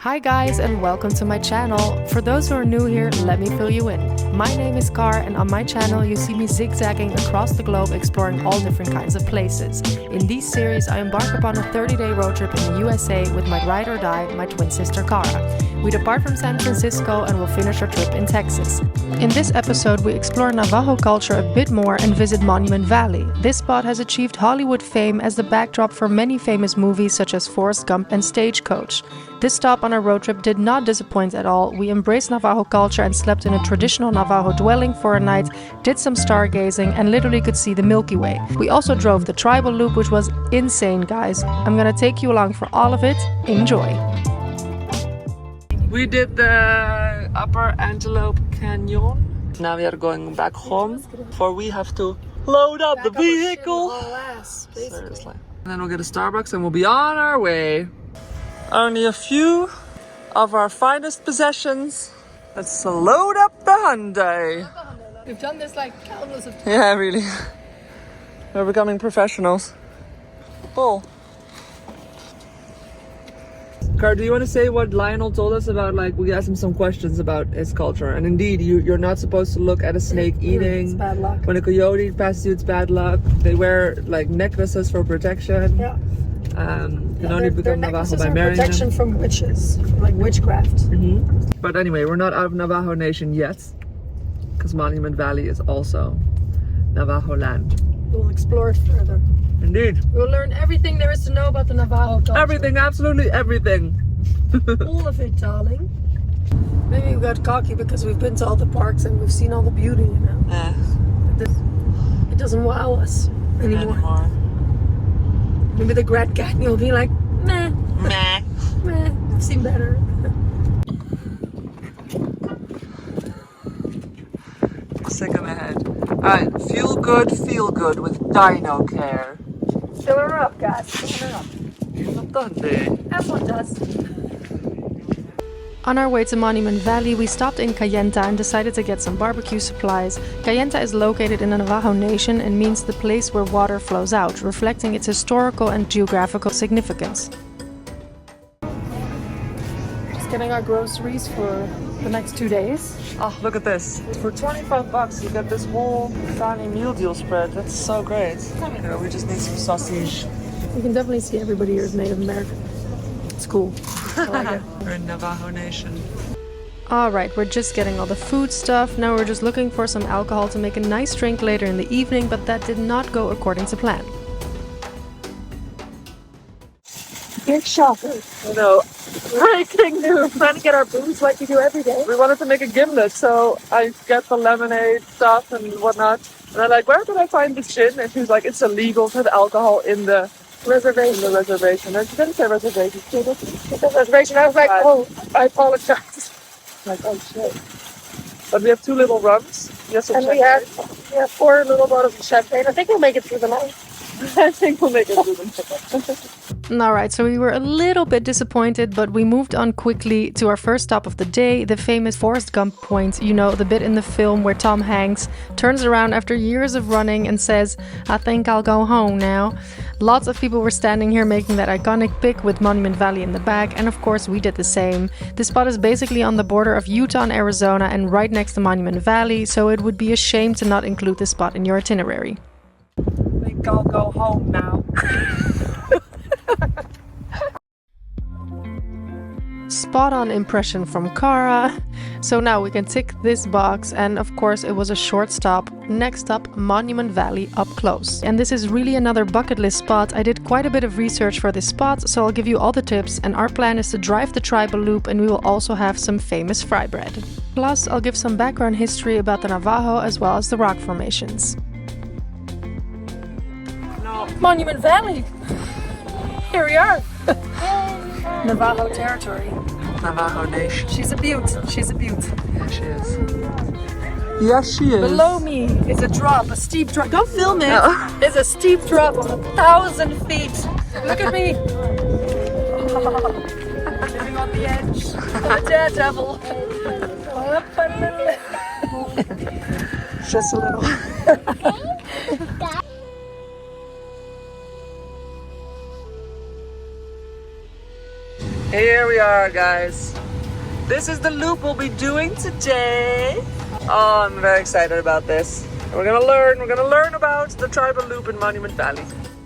Hi guys and welcome to my channel. For those who are new here, let me fill you in. My name is Car and on my channel you see me zigzagging across the globe exploring all different kinds of places. In these series I embark upon a 30-day road trip in the USA with my ride or die, my twin sister Cara. We depart from San Francisco and will finish our trip in Texas. In this episode we explore Navajo culture a bit more and visit Monument Valley. This spot has achieved Hollywood fame as the backdrop for many famous movies such as Forrest Gump and Stagecoach. This stop on our road trip did not disappoint at all. We embraced Navajo culture and slept in a traditional Navajo dwelling for a night, did some stargazing and literally could see the Milky Way. We also drove the tribal loop, which was insane, guys. I'm gonna take you along for all of it. Enjoy! We did the Upper Antelope Canyon. Now we are going back home, for we have to load up the vehicle. Seriously. And then we'll get a Starbucks and we'll be on our way. Only a few of our finest possessions. Let's load up the Hyundai. We've done this like countless of times. Yeah, really. We're becoming professionals. Pull. Car, do you want to say what Lionel told us about, like, we asked him some questions about his culture, and indeed, you're not supposed to look at a snake eating. It's bad luck. When a coyote passes you, it's bad luck. They wear, like, necklaces for protection. Yeah. Can only become Navajo by marrying protection them. from witches, like witchcraft. But anyway, we're not out of Navajo Nation yet, because Monument Valley is also Navajo land. We'll explore it further. Indeed. We'll learn everything there is to know about the Navajo culture. Everything, absolutely everything. All of it, darling. Maybe we got cocky because we've been to all the parks and we've seen all the beauty, you know. It doesn't wow us anymore. Maybe the Grand Canyon will be like, meh, Meh. meh, I've seen better. Sick of my head. Alright, feel good with Dino Care. Fill her up, guys. Fill her up. Everyone does. On our way to Monument Valley, we stopped in Kayenta and decided to get some barbecue supplies. Kayenta is located in the Navajo Nation and means the place where water flows out, reflecting its historical and geographical significance. Just getting our groceries for the next 2 days. Oh, look at this. For 25 bucks, you get this whole tiny meal deal spread. That's so great. You know, we just need some sausage. You can definitely see everybody here is Native American. It's cool. I like it. We're in Navajo Nation. Alright, we're just getting all the food stuff. Now we're just looking for some alcohol to make a nice drink later in the evening, but that did not go according to plan. Big shocker. I know. Breaking news. Trying to get our booze like you do every day. We wanted to make a gimlet, so I get the lemonade stuff and whatnot. And I'm like, where can I find this gin? And she was like, it's illegal to have alcohol in the reservation. And she didn't say reservation. She did. It's a reservation. I was like, oh, I apologize. Like, oh shit. But we have 2 little rums. Yes, And we have 4 little bottles of champagne. I think we'll make it through the night. I think we'll make it through them. Alright, so we were a little bit disappointed, but we moved on quickly to our first stop of the day, the famous Forrest Gump Point. You know, the bit in the film where Tom Hanks turns around after years of running and says, I think I'll go home now. Lots of people were standing here making that iconic pic with Monument Valley in the back, and of course we did the same. This spot is basically on the border of Utah and Arizona and right next to Monument Valley, so it would be a shame to not include this spot in your itinerary. I think I'll go home now. Spot on impression from Cara. So now we can tick this box, and of course it was a short stop. Next up, Monument Valley up close. And this is really another bucket list spot. I did quite a bit of research for this spot, so I'll give you all the tips, and our plan is to drive the tribal loop and we will also have some famous fry bread. Plus, I'll give some background history about the Navajo as well as the rock formations. Monument Valley! Here we are! Navajo territory. Navajo Nation. She's a beaut. She's a beaut. Yeah, she is. Yes, she is. Below me is a drop, a steep drop. Don't film it. No. It's a steep drop of 1,000 feet. Look at me. Living on the edge. A daredevil. Just a little. Here we are, guys. This is the loop we'll be doing today. Oh, I'm very excited about this. We're gonna learn about the tribal loop in Monument Valley.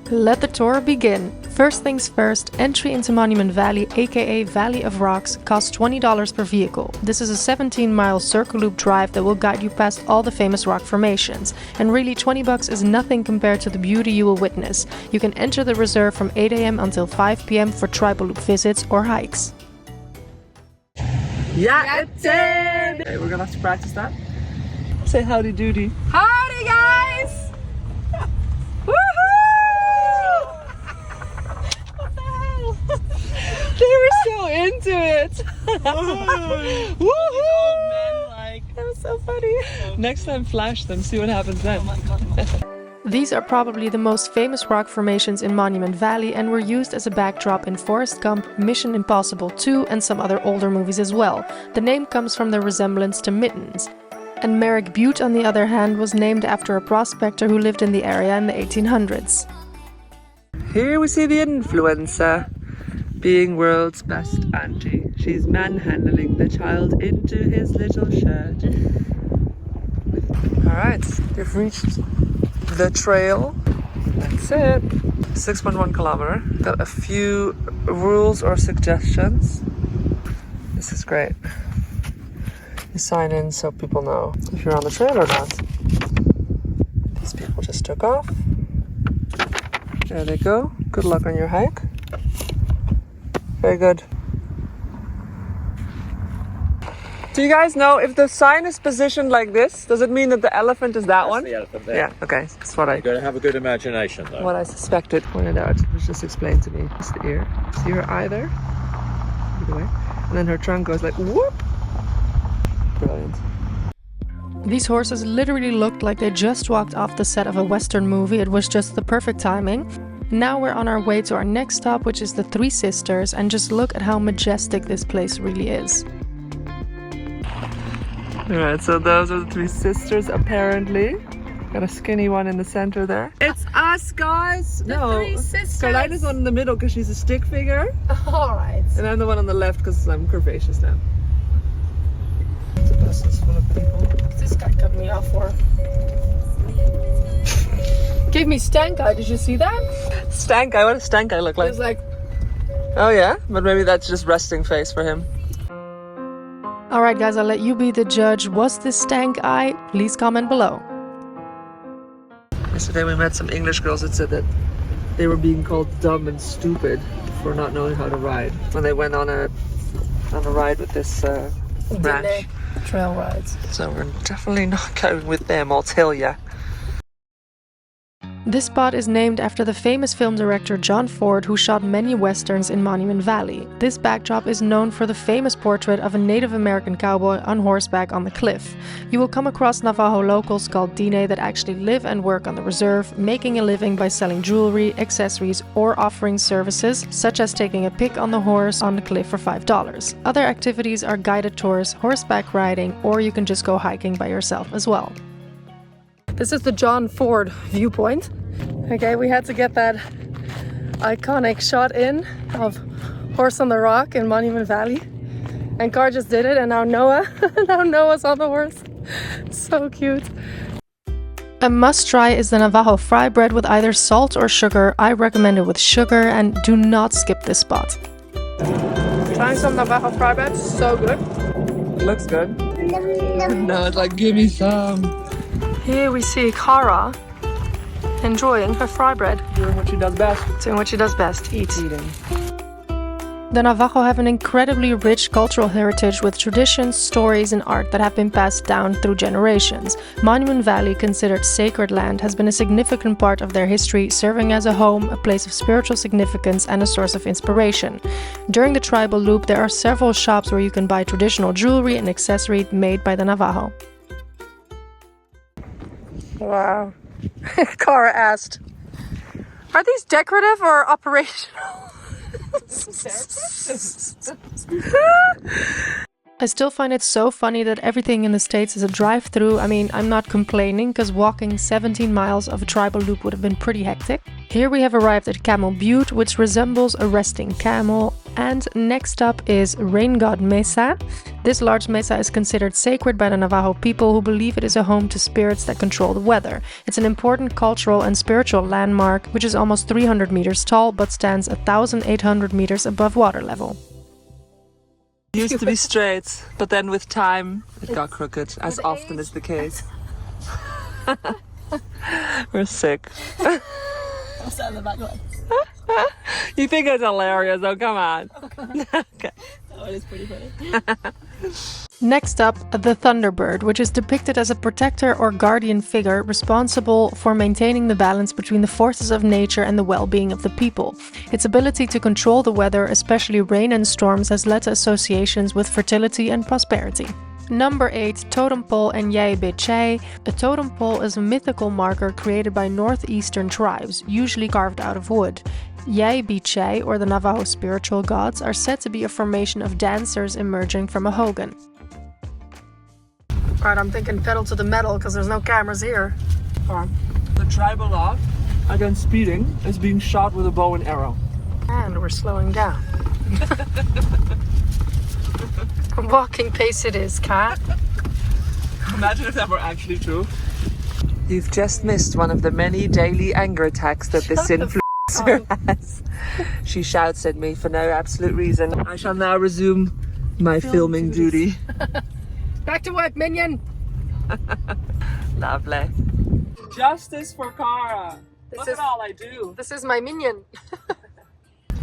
Let the tour begin. First things first, entry into Monument Valley, aka Valley of Rocks, costs $20 per vehicle. This is a 17-mile circle loop drive that will guide you past all the famous rock formations. And really, $20 is nothing compared to the beauty you will witness. You can enter the reserve from 8 a.m. until 5 p.m. for tribal loop visits or hikes. Yeah, it's in! Okay, we're gonna have to practice that. Say howdy doody. Howdy, guys! They were so into it. Woohoo! That was so funny. Next time, flash them. See what happens then. These are probably the most famous rock formations in Monument Valley and were used as a backdrop in Forrest Gump, Mission Impossible 2 and some other older movies as well. The name comes from their resemblance to Mittens. And Merrick, Butte, on the other hand, was named after a prospector who lived in the area in the 1800s. Here we see the influencer being world's best auntie. She's manhandling the child into his little shirt. Alright, we've reached the trail. That's it. 6.1 kilometer. Got a few rules or suggestions. This is great. You sign in so people know if you're on the trail or not. These people just took off. There they go. Good luck on your hike. Very good. Do you guys know if the sign is positioned like this, does it mean that the elephant is that one? The elephant there. Yeah, okay. That's what You've got to have a good imagination, though. what I suspected. Pointed out. It was just explained to me. It's the ear. See her eye there? Either way. And then her trunk goes like whoop. Brilliant. These horses literally looked like they just walked off the set of a Western movie. It was just the perfect timing. Now we're on our way to our next stop, which is the Three Sisters, and just look at how majestic this place really is. Alright, so those are the Three Sisters, apparently. Got a skinny one in the center there. It's us, guys! No, Three Sisters! Carlina's one in the middle because she's a stick figure. Alright. And I'm the one on the left because I'm curvaceous now. The bus is full of people. This guy cut me off for. Gave me stank eye, did you see that? Stank eye, what does stank eye look It like? was like, Oh yeah? But maybe that's just resting face for him. alright guys, I'll let you be the judge. Was this stank eye? Please comment below. Yesterday we met some English girls that said that they were being called dumb and stupid for not knowing how to ride when they went on a ride with this ranch. Trail rides. So we're definitely not going with them, I'll tell ya. This spot is named after the famous film director John Ford, who shot many westerns in Monument Valley. This backdrop is known for the famous portrait of a Native American cowboy on horseback on the cliff. You will come across Navajo locals called Dine that actually live and work on the reserve, making a living by selling jewelry, accessories, or offering services, such as taking a pic on the horse on the cliff for $5. Other activities are guided tours, horseback riding, or you can just go hiking by yourself as well. This is the John Ford viewpoint. Okay, we had to get that iconic shot in of Horse on the Rock in Monument Valley. And Car just did it, and now Noah's on the horse. So cute. A must try is the Navajo Fry bread with either salt or sugar. I recommend it with sugar, and do not skip this spot. Trying some Navajo Fry bread, so good. Looks good. No, it's like, give me some. Here we see Cara enjoying her fry bread. Doing what she does best. Doing what she does best, eat. Eating. The Navajo have an incredibly rich cultural heritage with traditions, stories, and art that have been passed down through generations. Monument Valley, considered sacred land, has been a significant part of their history, serving as a home, a place of spiritual significance, and a source of inspiration. During the tribal loop, there are several shops where you can buy traditional jewelry and accessories made by the Navajo. Wow. Cara asked, are these decorative or operational? I still find it so funny that everything in the States is a drive-through. I mean, I'm not complaining, because walking 17 miles of a tribal loop would have been pretty hectic. Here we have arrived at Camel Butte, which resembles a resting camel. And next up is Raingod Mesa. This large mesa is considered sacred by the Navajo people, who believe it is a home to spirits that control the weather. It's an important cultural and spiritual landmark, which is almost 300 meters tall but stands 1,800 meters above water level. It used to be straight, but then with time it got crooked, as often is the case. We're sick. You think it's hilarious, though? Come on. Okay. Oh, it is pretty funny. Next up, the Thunderbird, which is depicted as a protector or guardian figure responsible for maintaining the balance between the forces of nature and the well-being of the people. Its ability to control the weather, especially rain and storms, has led to associations with fertility and prosperity. Number 8. Totem Pole and Yai-Bichai. A totem pole is a mythical marker created by northeastern tribes, usually carved out of wood. Yai-Bichai, or the Navajo spiritual gods, are said to be a formation of dancers emerging from a Hogan. Alright, I'm thinking pedal to the metal because there's no cameras here. The tribal law against speeding is being shot with a bow and arrow. And we're slowing down. Walking pace it is, cat. Imagine if that were actually true. You've just missed one of the many daily anger attacks that this influencer has. She shouts at me for no absolute reason. I shall now resume my filming duty. Back to work, minion! Lovely. Justice for Kara. Look at all I do. This is my minion.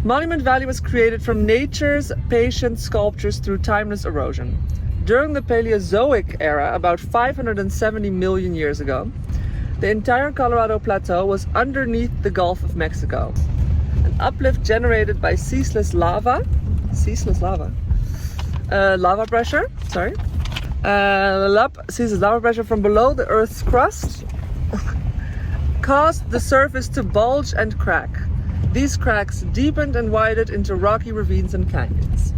Monument Valley was created from nature's patient sculptures through timeless erosion. During the Paleozoic era, about 570 million years ago, the entire Colorado Plateau was underneath the Gulf of Mexico. An uplift generated by ceaseless lava pressure, ceaseless lava pressure from below the Earth's crust caused the surface to bulge and crack. These cracks deepened and widened into rocky ravines and canyons.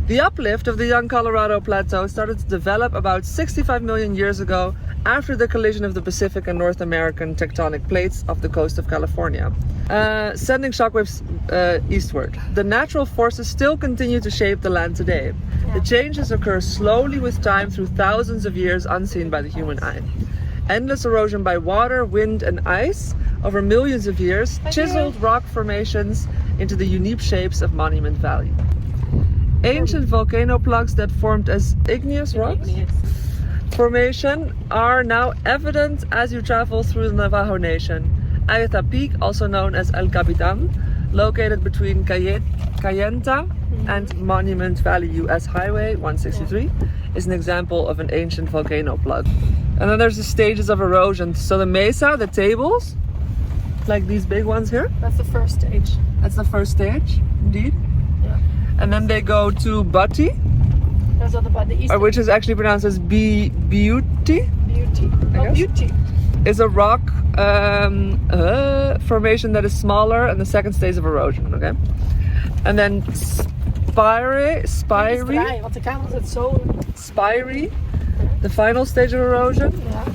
The uplift of the young Colorado Plateau started to develop about 65 million years ago after the collision of the Pacific and North American tectonic plates off the coast of California, sending shockwaves eastward. The natural forces still continue to shape the land today. The changes occur slowly with time through thousands of years unseen by the human eye. Endless erosion by water, wind and ice over millions of years chiseled rock formations into the unique shapes of Monument Valley. Ancient volcano plugs that formed as igneous rocks formation are now evident as you travel through the Navajo Nation. Agatha Peak, also known as El Capitan, located between Kayenta and Monument Valley US Highway 163, is an example of an ancient volcano plug. And then there's the stages of erosion. So the mesa, the tables, like these big ones here. That's the first stage. That's the first stage, indeed. Yeah. And then they go to Butte, Those are the eastern. which is actually pronounced as Butte. Beauty. Oh, beauty. Is a rock formation that is smaller and the second stage of erosion, okay? And then Spiry, the final stage of erosion. Yeah.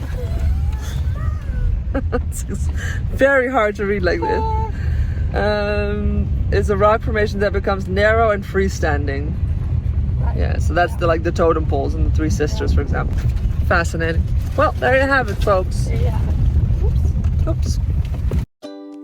It's very hard to read like this. Is a rock formation that becomes narrow and freestanding. Yeah, so that's the totem poles and the Three Sisters, for example. Fascinating. Well, there you have it, folks. Yeah. Oops.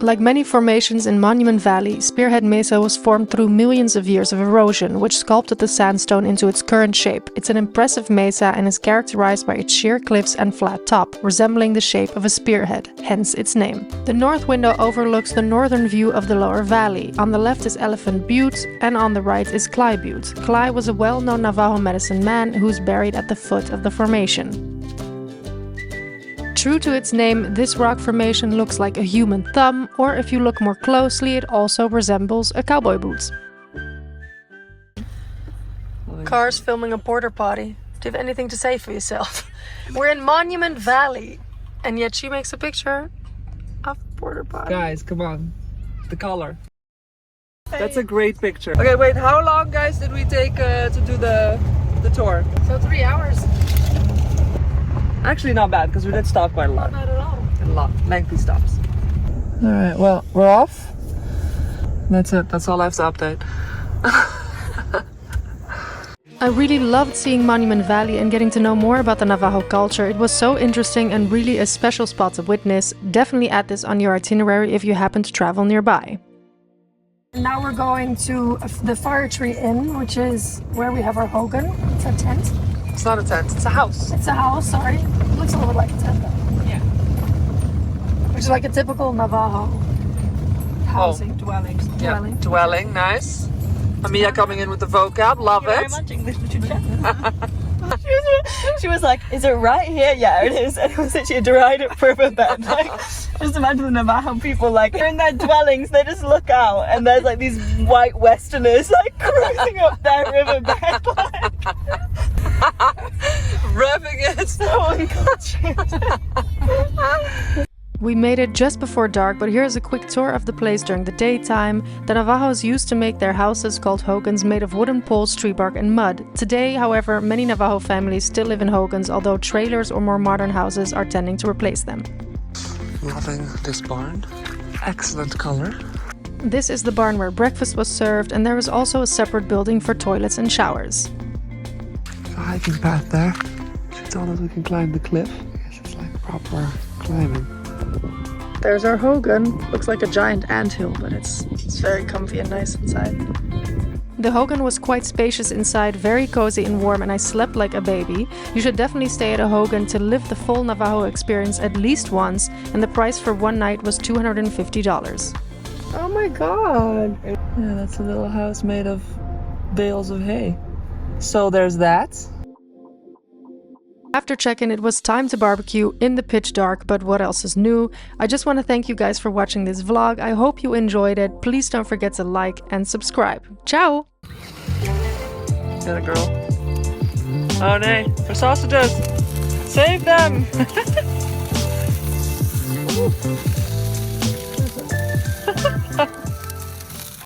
Like many formations in Monument Valley, Spearhead Mesa was formed through millions of years of erosion, which sculpted the sandstone into its current shape. It's an impressive mesa and is characterized by its sheer cliffs and flat top, resembling the shape of a spearhead, hence its name. The north window overlooks the northern view of the lower valley. On the left is Elephant Butte, and on the right is Cly Butte. Cly was a well-known Navajo medicine man who is buried at the foot of the formation. True to its name, this rock formation looks like a human thumb, or if you look more closely, it also resembles a cowboy boot. Car's filming a porta potty. Do you have anything to say for yourself? We're in Monument Valley, and yet she makes a picture of porta potty. Guys, come on. The color. That's a great picture. Okay, wait, how long, guys, did we take to do the tour? So 3 hours. Actually, not bad, because we did stop quite a lot. Not at all. A lot. Lengthy stops. Alright, well, we're off. That's it. That's all I have to update. I really loved seeing Monument Valley and getting to know more about the Navajo culture. It was so interesting and really a special spot to witness. Definitely add this on your itinerary if you happen to travel nearby. Now we're going to the Fire Tree Inn, which is where we have our Hogan. It's a tent. It's not a tent, it's a house. It's a house, sorry. It looks a little bit like a tent though. Yeah. Which is like a typical Navajo housing, dwelling. Dwelling, nice. Amia coming in with the vocab, love it. Very much English literature. She was like, is it right here? Yeah, it is. And it was literally a derided riverbed. Like, just imagine the Navajo people, like, they're in their dwellings, they just look out, and there's like these white Westerners, like, cruising up their riverbed, like, Revving it. so uncultured. We made it just before dark, but here's a quick tour of the place during the daytime. The Navajos used to make their houses, called Hogans, made of wooden poles, tree bark and mud. Today, however, many Navajo families still live in Hogans, although trailers or more modern houses are tending to replace them. Loving this barn. Excellent color. This is the barn where breakfast was served, and there was also a separate building for toilets and showers. There's a hiking path there. She told us we can climb the cliff. I guess it's like proper climbing. There's our Hogan. Looks like a giant anthill, but it's very comfy and nice inside. The Hogan was quite spacious inside, very cozy and warm, and I slept like a baby. You should definitely stay at a Hogan to live the full Navajo experience at least once, and the price for one night was $250. Oh my god! Yeah, that's a little house made of bales of hay. So there's that. After check-in, it was time to barbecue in the pitch dark, but what else is new? I just want to thank you guys for watching this vlog. I hope you enjoyed it. Please don't forget to like and subscribe. Ciao! Get a girl. Oh nee, for sausages! Save them!